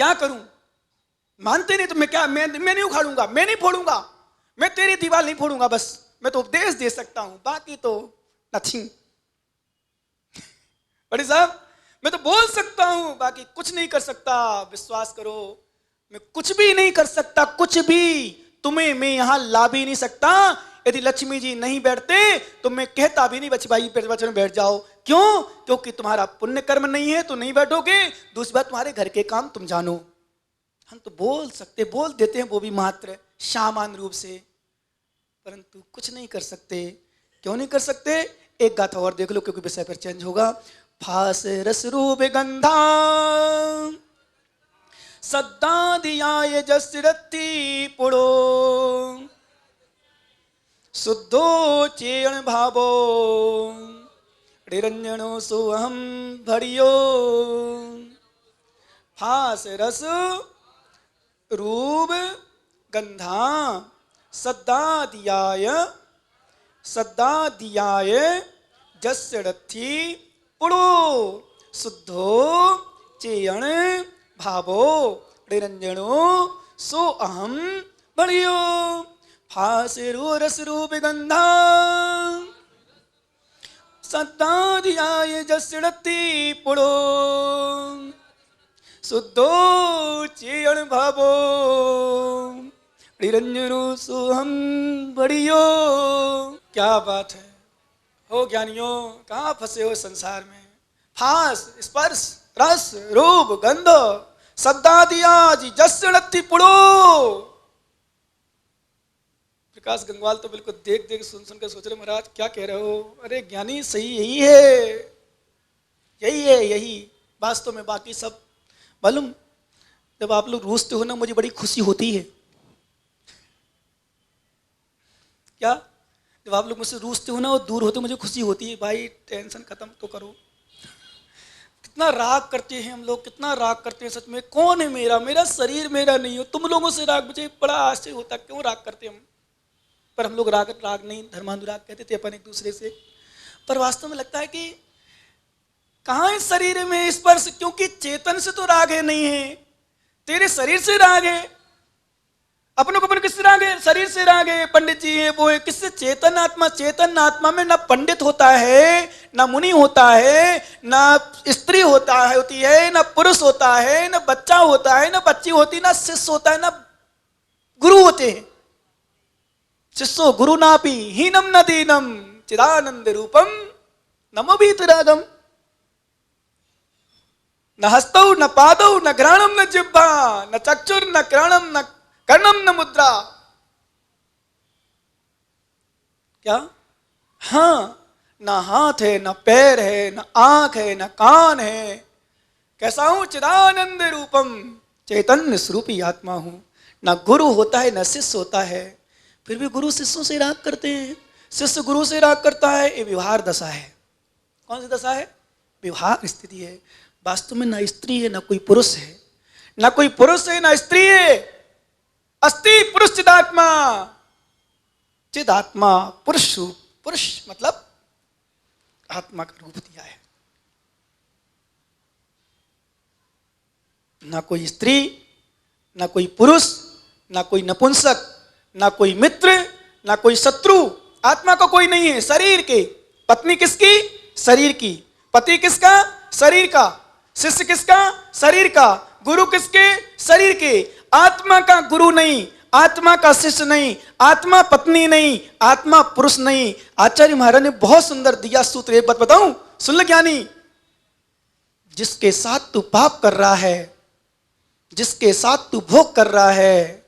क्या करूं? मानते नहीं तो मैं क्या, मैं नहीं उखाड़ूंगा, मैं नहीं फोड़ूंगा, मैं तेरी दीवार नहीं फोड़ूंगा, बस मैं तो उपदेश दे सकता हूं, बाकी तो नथिंग। बड़े साहब मैं तो बोल सकता हूं, बाकी कुछ नहीं कर सकता। विश्वास करो मैं कुछ भी नहीं कर सकता, कुछ भी। तुम्हें मैं यहां ला भी नहीं सकता। यदि लक्ष्मी जी नहीं बैठते तो मैं कहता भी नहीं बच्चे भाई प्रवचन में बैठ जाओ। क्यों? क्योंकि तुम्हारा पुण्य कर्म नहीं है तो नहीं बैठोगे। दूसरी बात, तुम्हारे घर के काम तुम जानो। हम तो बोल सकते, बोल देते हैं, वो भी मात्र सामान्य रूप से, परंतु कुछ नहीं कर सकते। क्यों नहीं कर सकते? एक गाथा और देख लो, क्योंकि विषय पर चेंज होगा। फास रस रूप गंधा सद्दा दियाय जसरती पुड़ो शुद्धो चेण भावो निरंजनो सोहम भरियो। फास रस रूप गंधा सद्दा दियाय जसरथी पुड़ो शुद्धो चेयण भावो निरंजनो सो अहम भरियो। फास रस रूप गंधा सद्दा दियाय जसरथी पुड़ो शुद्धो चेयण भावो निरंजनो सोहम भरियो। क्या बात है हो ज्ञानियों, कहाँ फंसे हो संसार में? फास स्पर्श रस रूप गंध सद्दा दिया जी जसरथी पुड़ो। प्रकाश गंगवाल तो बिल्कुल देख देख सुन सुन कर सोच रहे महाराज क्या कह रहे हो? अरे ज्ञानी सही यही है, यही है, यही वास्तव में। बाकी सब मालूम, जब आप लोग रूसते हो ना मुझे बड़ी खुशी होती है। क्या? जब आप लोग मुझसे रूसते हो ना और दूर होते मुझे खुशी होती है। भाई टेंशन खत्म तो करो। कितना राग करते हैं हम लोग, कितना राग करते हैं। सच में कौन है मेरा? मेरा शरीर मेरा नहीं हो, तुम लोगों से राग। मुझे बड़ा आश्चर्य होता क्यों राग करते हम। पर हम लोग राग नहीं, धर्मानुराग कहते थे अपन एक दूसरे से। पर वास्तव में लगता है कि कहाँ इस शरीर में स्पर्श, क्योंकि चेतन से तो राग है नहीं है, तेरे शरीर से राग है। अपनों को अपन किससे राग है? शरीर से राग है। पंडित जी है वो है, किससे? चेतन आत्मा। चेतन आत्मा में ना पंडित होता है, ना मुनि होता है, ना स्त्री होती है, ना पुरुष होता है, ना बच्चा होता है, ना बच्ची होती, ना शिष्य होता है, ना गुरु होते हैं। शिष्यो गुरु नापी हीनम न दीनम चिदानंद रूपम नमो वीतरागम। न हस्तौ न पादौ न घ्राणम न जिह्वा न चक्षुर न घ्राणम न कर्णम न मुद्रा। क्या? हाँ, ना हाथ है, ना पैर है, ना आंख है, ना कान है। कैसा हूं? चिदानंद रूपम, चैतन्य स्वरूपी आत्मा हूं। ना गुरु होता है, ना शिष्य होता है, फिर भी गुरु शिष्यों से राग करते हैं, शिष्य गुरु से राग करता है। ये व्यवहार दशा है। कौन सी दशा है? व्यवहार स्थिति है। वास्तव में ना स्त्री है, ना कोई पुरुष है, ना कोई पुरुष है, ना स्त्री है। अस्ति पुरुष चिदात्मा। चिदात्मा पुरुष रूप, पुरुष मतलब आत्मा का रूप दिया है। ना कोई स्त्री, ना कोई पुरुष, ना कोई नपुंसक, ना कोई मित्र, ना कोई शत्रु। आत्मा का कोई नहीं है। शरीर के पत्नी किसकी? शरीर की। पति किसका? शरीर का। शिष्य किसका? शरीर का। गुरु किसके? शरीर के। आत्मा का गुरु नहीं, आत्मा का शिष्य नहीं, आत्मा पत्नी नहीं, आत्मा पुरुष नहीं। आचार्य महाराज ने बहुत सुंदर दिया सूत्र। एक बात बताऊं, सुन ले ज्ञानी, जिसके साथ तू पाप कर रहा है, जिसके साथ तू भोग कर रहा है,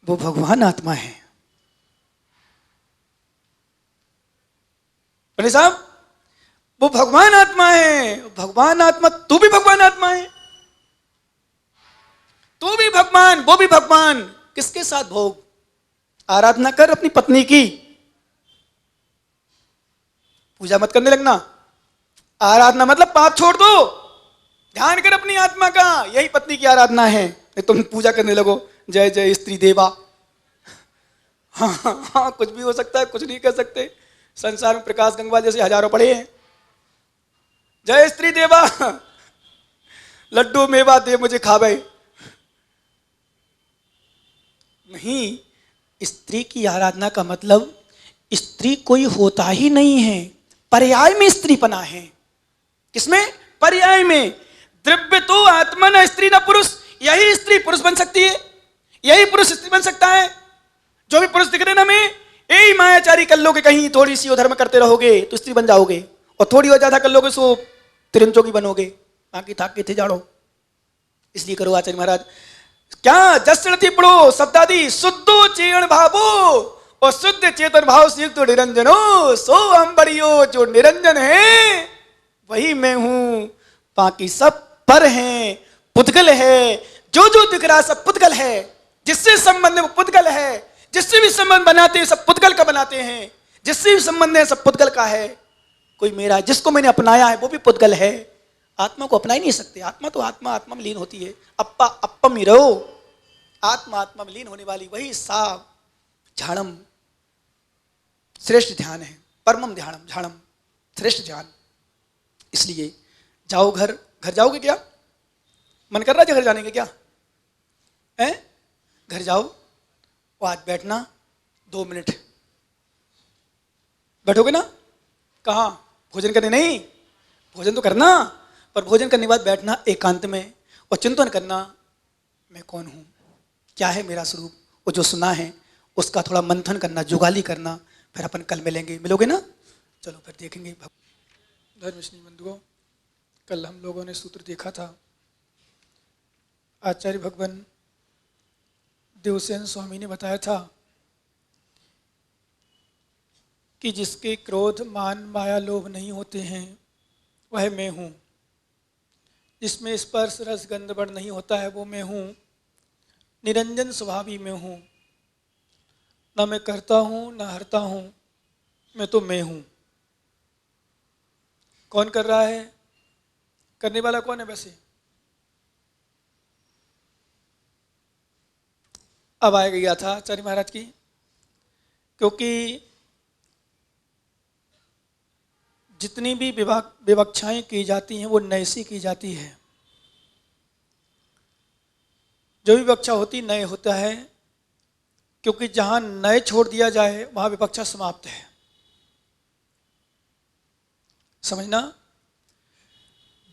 वो भगवान आत्मा है। पंडित साहब, वो भगवान आत्मा है। भगवान आत्मा, तू भी भगवान आत्मा है, तू भी भगवान, वो भी भगवान। किसके साथ भोग? आराधना कर अपनी पत्नी की, पूजा मत करने लगना। आराधना मतलब पाप छोड़ दो, ध्यान कर अपनी आत्मा का। यही पत्नी की आराधना है। तुम पूजा करने लगो जय जय स्त्री देवा। हाँ हाँ हाँ, कुछ भी हो सकता है, कुछ नहीं कर सकते। संसार में प्रकाश गंगवाल जैसे हजारों पड़े हैं। जय स्त्री देवा, लड्डू मेवा दे मुझे खावे, नहीं, स्त्री की आराधना का मतलब स्त्री कोई होता ही नहीं है, पर्याय में स्त्रीपना है। किसमें? पर्याय में। द्रव्य तो आत्मा न स्त्री न पुरुष। यही स्त्री पुरुष बन सकती है, यही पुरुष स्त्री बन सकता है। जो भी पुरुष दिख रहे ना, में यही मायाचारी कर लोगे, कहीं थोड़ी सी धर्म करते रहोगे तो स्त्री बन जाओगे, और थोड़ी और ज्यादा कर लोगे सो तिरंचों की बनोगे, बाकी थाक के थे जाड़ो। इसलिए करो आचार्य महाराज, क्या जसरथी पढ़ो शब्दादि शुद्धो चेतन भावो, और शुद्ध चेतन भाव से युक्त निरंजनो सो हम बड़ियो। जो निरंजन है वही मैं हूं, बाकी सब पर हैं, पुद्गल है। जो जो दिख रहा सब पुद्गल है, जिससे संबंध है वो पुद्गल है, जिससे भी संबंध बनाते हैं सब पुद्गल का बनाते हैं, जिससे भी संबंध है सब पुद्गल का है। कोई मेरा, जिसको मैंने अपनाया है वो भी पुद्गल है। आत्मा को अपना ही नहीं सकते। आत्मा तो आत्मा आत्मा में लीन होती है। अप्पा अप्पम ही रहो, आत्मा आत्मा में लीन होने वाली वही सा झाड़म श्रेष्ठ ध्यान है। परमम ध्यानम झाड़म श्रेष्ठ ध्यान। इसलिए जाओ घर। घर जाओगे क्या? मन कर रहा है घर जाने के क्या है? घर जाओ और आज बैठना 2 मिनट। बैठोगे ना? कहाँ? भोजन करने नहीं, भोजन तो करना, पर भोजन करने के बाद बैठना एकांत में और चिंतन करना, मैं कौन हूँ, क्या है मेरा स्वरूप। वो जो सुना है उसका थोड़ा मंथन करना, जुगाली करना। फिर अपन कल मिलेंगे। मिलोगे ना? चलो फिर देखेंगे। धर्मश्री बंधुओं, कल हम लोगों ने सूत्र देखा था। आचार्य भगवान देवसेन स्वामी ने बताया था कि जिसके क्रोध मान माया लोभ नहीं होते हैं वह मैं हूँ। जिसमें स्पर्श रस गंध वर्ण नहीं होता है वो मैं हूँ। निरंजन स्वभावी मैं हूँ। न मैं करता हूँ न हरता हूँ, मैं तो मैं हूँ। कौन कर रहा है? करने वाला कौन है? वैसे अब आएगा गया था आचार्य महाराज की, क्योंकि जितनी भी विवक्षाएं की जाती हैं वो नए से की जाती है। जो भी विवक्षा होती नए होता है, क्योंकि जहां नए छोड़ दिया जाए वहां विवक्षा समाप्त है। समझना,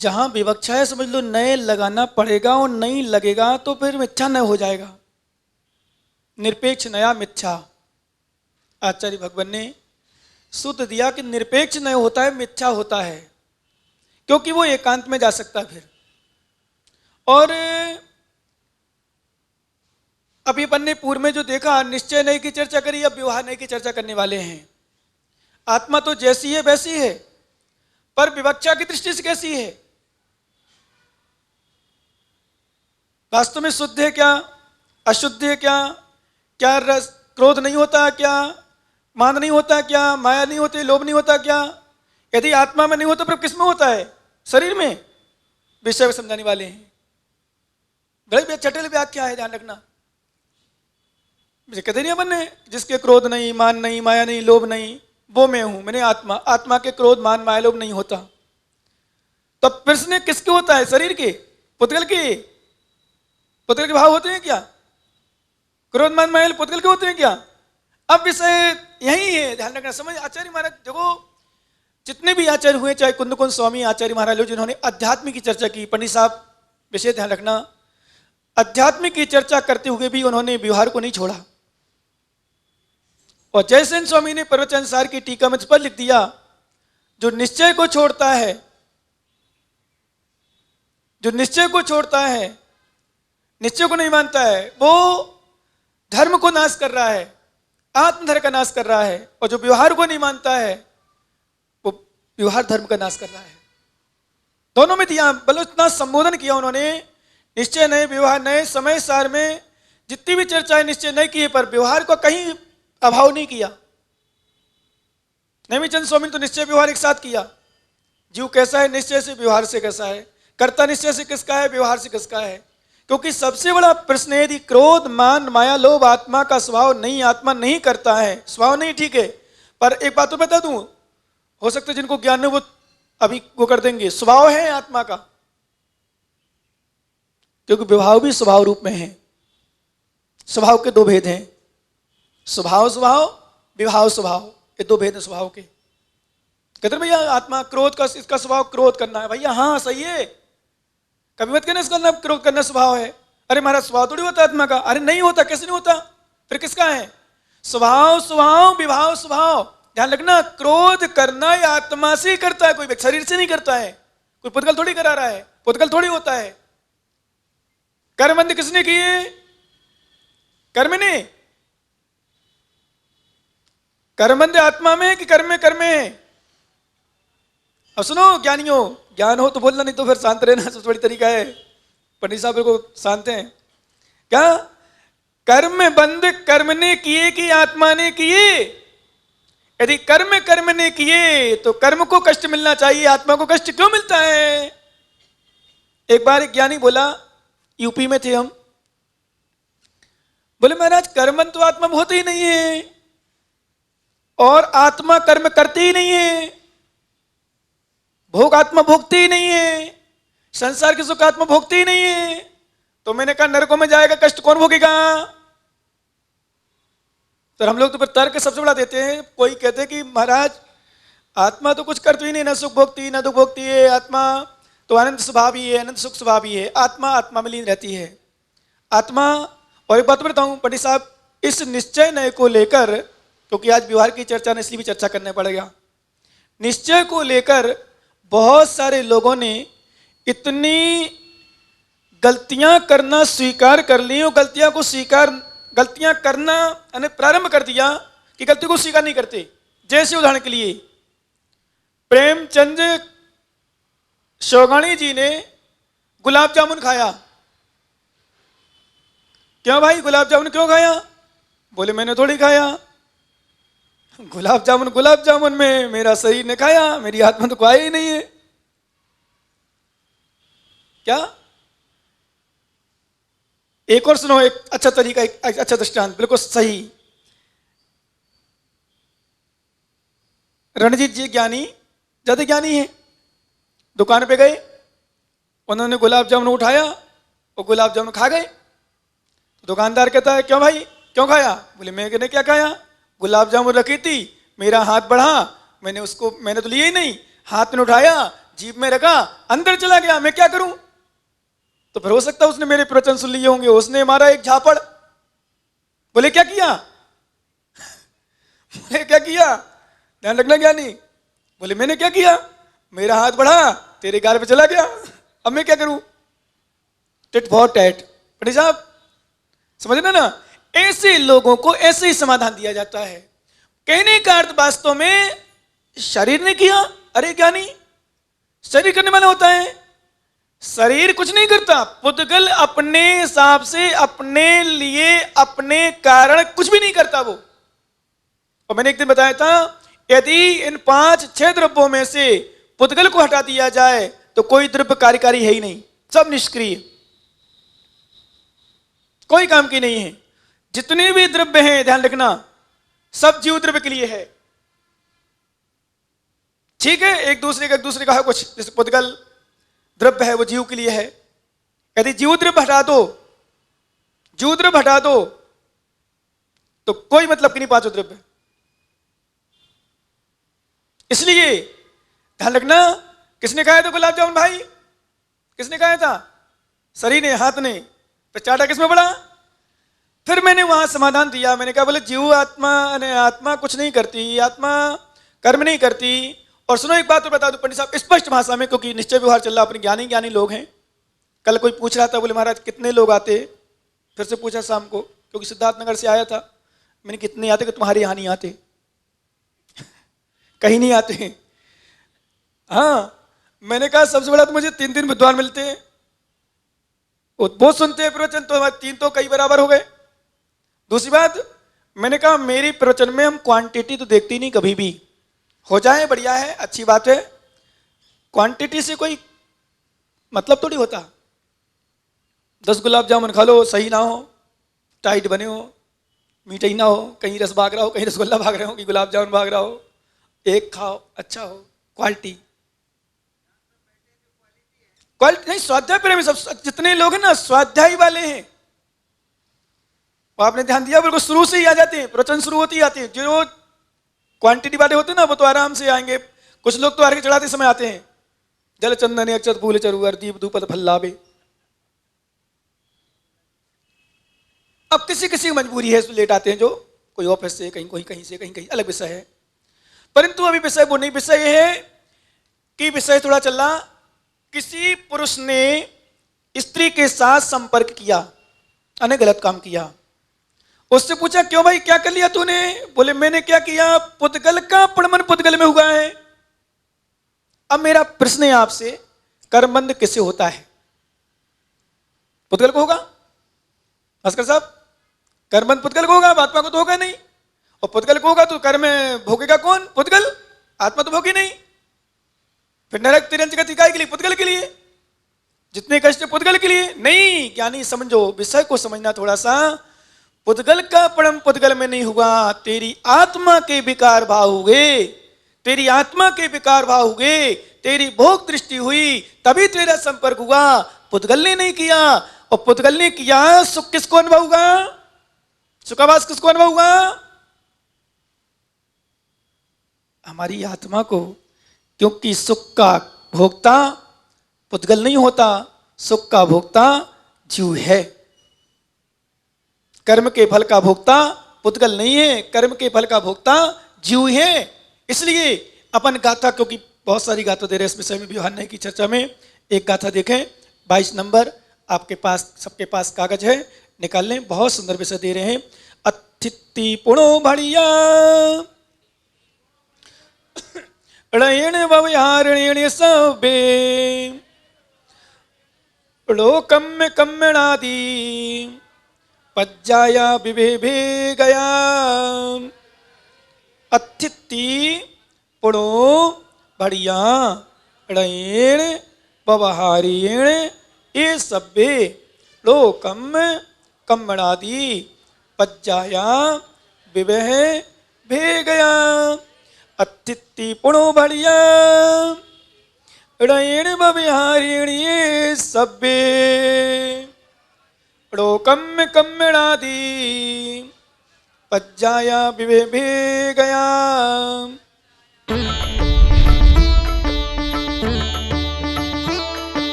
जहां विवक्षा है समझ लो नए लगाना पड़ेगा, और नहीं लगेगा तो फिर मिथ्या नय हो जाएगा। निरपेक्ष नया मिथ्या। आचार्य भगवान ने सूत्र दिया कि निरपेक्ष नय होता है, मिथ्या होता है, क्योंकि वो एकांत में जा सकता है। फिर और अभी अपन ने पूर्व में जो देखा, निश्चय नय की चर्चा करी, अब व्यवहार नय की चर्चा करने वाले हैं। आत्मा तो जैसी है वैसी है, पर विवक्षा की दृष्टि से कैसी है? वास्तव में शुद्ध है क्या, अशुद्ध है क्या, क्या रस क्रोध नहीं होता क्या, मान नहीं होता क्या, माया नहीं होती, लोभ नहीं होता क्या? यदि आत्मा में नहीं होता फिर किस में होता है? शरीर में। विषय में समझाने वाले हैं। बड़ी जटिल व्याख्या है, ध्यान रखना। कहते नहीं अपन ने, जिसके क्रोध नहीं, मान नहीं, माया नहीं, लोभ नहीं, वो मैं हूं। मैंने आत्मा, आत्मा के क्रोध मान माया लोभ नहीं होता। तो प्रश्न किसके होता है? शरीर के, पुद्गल के। पुद्गल के भाव होते हैं क्या? क्रोध मान माया पुद्गल के होते हैं क्या? अब विषय यही है, ध्यान रखना। समझ आचार्य महाराज देखो, जितने भी आचार्य हुए, चाहे कुंद कुंद स्वामी आचार्य महाराज लोग, जिन्होंने अध्यात्म की चर्चा की, पंडित साहब विषय ध्यान रखना, अध्यात्म की चर्चा करते हुए भी उन्होंने व्यवहार को नहीं छोड़ा। और जयसेन स्वामी ने प्रवचनसार की टीका में पर लिख दिया, जो निश्चय को छोड़ता है, जो निश्चय को छोड़ता है, निश्चय को नहीं मानता है, वो धर्म को नाश कर रहा है, आत्मधर्म का नाश कर रहा है। और जो व्यवहार को नहीं मानता है वो व्यवहार धर्म का नाश कर रहा है। दोनों में दिया, बल्कि इतना संबोधन किया उन्होंने। निश्चय नहीं, व्यवहार नहीं। समय सार में जितनी भी चर्चाएं निश्चय नहीं किए, पर व्यवहार को कहीं अभाव नहीं किया। नेमिचंद स्वामी ने तो निश्चय व्यवहार एक साथ किया। जीव कैसा है? निश्चय से, व्यवहार से कैसा है? कर्ता निश्चय से किसका है, व्यवहार से किसका है? क्योंकि सबसे बड़ा प्रश्न है, यदि क्रोध मान माया लोभ आत्मा का स्वभाव नहीं, आत्मा नहीं करता है, स्वभाव नहीं, ठीक है। पर एक बात तो बता दूं, हो सकता है जिनको ज्ञान है वो अभी वो कर देंगे, स्वभाव है आत्मा का, क्योंकि विभाव भी स्वभाव रूप में है। स्वभाव के दो भेद हैं, स्वभाव स्वभाव, विभाव स्वभाव, ये दो भेद हैं स्वभाव के। कहते भैया आत्मा क्रोध का, इसका स्वभाव क्रोध करना है। भैया हाँ सही है, कभी मत कहना इसका नाम क्रोध करना स्वभाव है। अरे महाराज स्वभाव थोड़ी होता आत्मा का। अरे नहीं होता, कैसे नहीं होता, फिर किसका है? स्वभाव स्वभाव, विभाव स्वभाव। ध्यान रखना, क्रोध करना या आत्मा से ही करता है, कोई शरीर से नहीं करता है, कोई पुद्गल थोड़ी करा रहा है, पुद्गल थोड़ी होता है। कर्मबंध किसने किए? कर्म ने। कर्मबंध आत्मा में कि कर्म में? कर्म में। अब सुनो ज्ञानियों, ज्ञान हो तो बोलना, नहीं तो फिर शांत रहना सबसे बड़ी तरीका है। पंडित साहब को शांत हैं क्या? कर्म बंध कर्म ने किए कि आत्मा ने किए? यदि कर्म कर्म ने किए तो कर्म को कष्ट मिलना चाहिए, आत्मा को कष्ट क्यों मिलता है? एक बार एक ज्ञानी बोला, यूपी में थे हम, बोले महाराज कर्म तो आत्मा में होते ही नहीं है और आत्मा कर्म करती ही नहीं है, भोग आत्मा भोगती ही नहीं है, संसार की सुख आत्मा भोगती ही नहीं है। तो मैंने कहा नरकों में जाएगा, कष्ट कौन भोगेगा? तो हम लोग तो फिर तर्क सबसे बड़ा देते हैं। कोई कहते हैं कि महाराज आत्मा तो कुछ करती ही नहीं, ना सुख भोगती ना दुख भोगती है, आत्मा तो आनंद स्वभाव ही है, आनंद सुख स्वभाव ही है, आत्मा आत्मा में लीन रहती है आत्मा। और एक बात बताऊं पंडित साहब, इस निश्चय नय को लेकर, क्योंकि आज व्यवहार की चर्चा ने इसलिए भी चर्चा करना पड़ेगा, निश्चय को लेकर बहुत सारे लोगों ने इतनी गलतियां करना स्वीकार कर ली और गलतियां करना यानी प्रारंभ कर दिया कि गलती को स्वीकार नहीं करते। जैसे उदाहरण के लिए प्रेमचंद शोगाणी जी ने गुलाब जामुन खाया। क्यों भाई गुलाब जामुन क्यों खाया? बोले मैंने थोड़ी खाया, गुलाब जामुन में मेरा शरीर ने खाया, मेरी आत्मा तो खाया ही नहीं है। क्या? एक और सुनो, एक अच्छा तरीका, एक अच्छा दृष्टांत, बिल्कुल सही। रणजीत जी ज्ञानी, ज्यादा ज्ञानी है, दुकान पे गए, उन्होंने गुलाब जामुन उठाया और गुलाब जामुन खा गए। तो दुकानदार कहता है क्यों भाई क्यों खाया? बोले मैंने क्या खाया, गुलाब जामुन रखी थी, मेरा हाथ बढ़ा, मैंने तो लिया ही नहीं, हाथ में उठाया, जीभ में रखा, अंदर चला गया, मैं क्या करूं? तो फिर हो सकता है उसने मेरे प्रवचन सुन लिए होंगे, उसने मारा एक झापड़। बोले क्या किया? बोले क्या किया? ध्यान रखना ज्ञानी। बोले मैंने क्या किया, मेरा हाथ बढ़ा, तेरे गाल पे चला गया, अब मैं क्या करूं? Tit for tat. पंडित साहब समझना ना, ऐसे लोगों को ऐसे ही समाधान दिया जाता है। कहने का अर्थ वास्तव में शरीर ने किया। अरे ज्ञानी, शरीर करने वाला होता है, शरीर कुछ नहीं करता, पुद्गल अपने हिसाब से अपने लिए अपने कारण कुछ भी नहीं करता वो। और मैंने एक दिन बताया था, यदि इन 5-6 द्रव्यों में से पुद्गल को हटा दिया जाए तो कोई द्रव्य कार्यकारी है ही नहीं, सब निष्क्रिय, कोई काम की नहीं है। जितने भी द्रव्य हैं ध्यान रखना, सब जीव द्रव्य के लिए है। ठीक है, एक दूसरे का है कुछ, जैसे पुद्गल द्रव्य है वो जीव के लिए है। यदि जीव द्रव्य हटा दो तो कोई मतलब की नहीं पांचों द्रव्य। इसलिए ध्यान रखना, किसने खाया था गुलाब जामुन भाई? किसने खाया था? शरीर ने, हाथ ने। तो चाटा किसमें पड़ा? फिर मैंने वहां समाधान दिया, मैंने कहा बोले जीव आत्मा कुछ नहीं करती, आत्मा कर्म नहीं करती। और सुनो एक बात तो बता दो पंडित साहब स्पष्ट भाषा में, क्योंकि निश्चय व्यवहार चल रहा, अपने ज्ञानी लोग हैं। कल कोई पूछ रहा था, बोले महाराज कितने लोग आते? फिर से पूछा शाम को, क्योंकि सिद्धार्थनगर से आया था। मैंने कितने आते? कि तुम्हारे यहां नहीं आते, कहीं नहीं आते। हाँ, मैंने कहा सबसे बड़ा तो मुझे 3 विद्वान मिलते हैं, वो सुनते हैं प्रवचन, तो हमारे 3 तो कई बराबर हो गए। दूसरी बात, मैंने कहा मेरी प्रवचन में हम क्वांटिटी तो देखते ही नहीं, कभी भी हो जाए बढ़िया है, अच्छी बात है, क्वांटिटी से कोई मतलब थोड़ी होता। 10 गुलाब जामुन खा लो, सही ना हो, टाइट बने हो, मीठा ही ना हो, कहीं रस भाग रहा हो, कहीं रसगुल्ला भाग रहे हो, कि गुलाब जामुन भाग रहा हो, एक खाओ अच्छा हो, क्वालिटी नहीं। स्वाध्याय प्रेमी सब जितने लोग हैं ना, स्वाध्याय वाले हैं। और आपने ध्यान दिया बिल्कुल शुरू से ही आ जाते हैं, प्रवचन शुरू होती ही आते हैं। जो क्वांटिटी वाले होते हैं ना वो तो आराम से आएंगे। कुछ लोग तो अर्घ्य चढ़ाते समय आते हैं, जल चंदन अक्षत फूल चरुअर दीप धूपत फल्लावे। अब किसी किसी की मजबूरी है, लेट आते हैं, जो कोई ऑफिस से कहीं कहीं से कहीं अलग विषय है। परंतु अभी विषय वो नहीं, विषय यह है कि विषय थोड़ा चल रहा, किसी पुरुष ने स्त्री के साथ संपर्क किया, अने गलत काम किया। उससे पूछा क्यों भाई क्या कर लिया तूने? बोले मैंने क्या किया, पुद्गल का पड़मन पुद्गल में हुआ है। अब मेरा प्रश्न है आपसे, कर्मबंध किससे होता है? पुद्गल को होगा भास्कर साहब? कर्मबंध पुद्गल को होगा, आत्मा को तो होगा नहीं। और पुद्गल को होगा तो कर्म भोगेगा कौन? पुद्गल। आत्मा तो भोगी नहीं। फिर नरक तिरंज गति काय के लिए? पुद्गल के लिए। जितने कष्ट पुद्गल के लिए नहीं। ज्ञानी समझो, विषय को समझना थोड़ा सा। पुद्गल का परम पुद्गल में नहीं हुआ, तेरी आत्मा के विकार भाव हुए, तेरी आत्मा के विकार भाव हुए, तेरी भोग दृष्टि हुई, तभी तेरा संपर्क हुआ। पुद्गल ने नहीं किया। और पुद्गल ने किया, सुख किसको अनुभव हुआ? सुखावास किसको अनुभव हुआ? हमारी आत्मा को। क्योंकि सुख का भोक्ता पुद्गल नहीं होता, सुख का भोक्ता जीव है। कर्म के फल का भोक्ता पुद्गल नहीं है, कर्म के फल का भोक्ता जीव है। इसलिए अपन गाथा, क्योंकि बहुत सारी गाथा दे रहे इस विषय में व्यवहार की चर्चा में, एक गाथा देखें 22 नंबर आपके पास, सबके पास कागज है, निकाल लें। बहुत सुंदर विषय दे रहे हैं। अतिथि पुणो भड़िया ऋण व्यवहारिण सबे लोकम्य कम्यणादि पज्जाया विभे गया। अतिथि पुणो बढ़िया ऋण व्यवहारिण ये सभ्य लोकम कम्मणादि पज्जाया विवह भे गया। अतिथि पुणो बढ़िया ऋण व्यवहारिण ये सभ्य लोकम्य कम्मणादि पज्जाया विवे भे गया।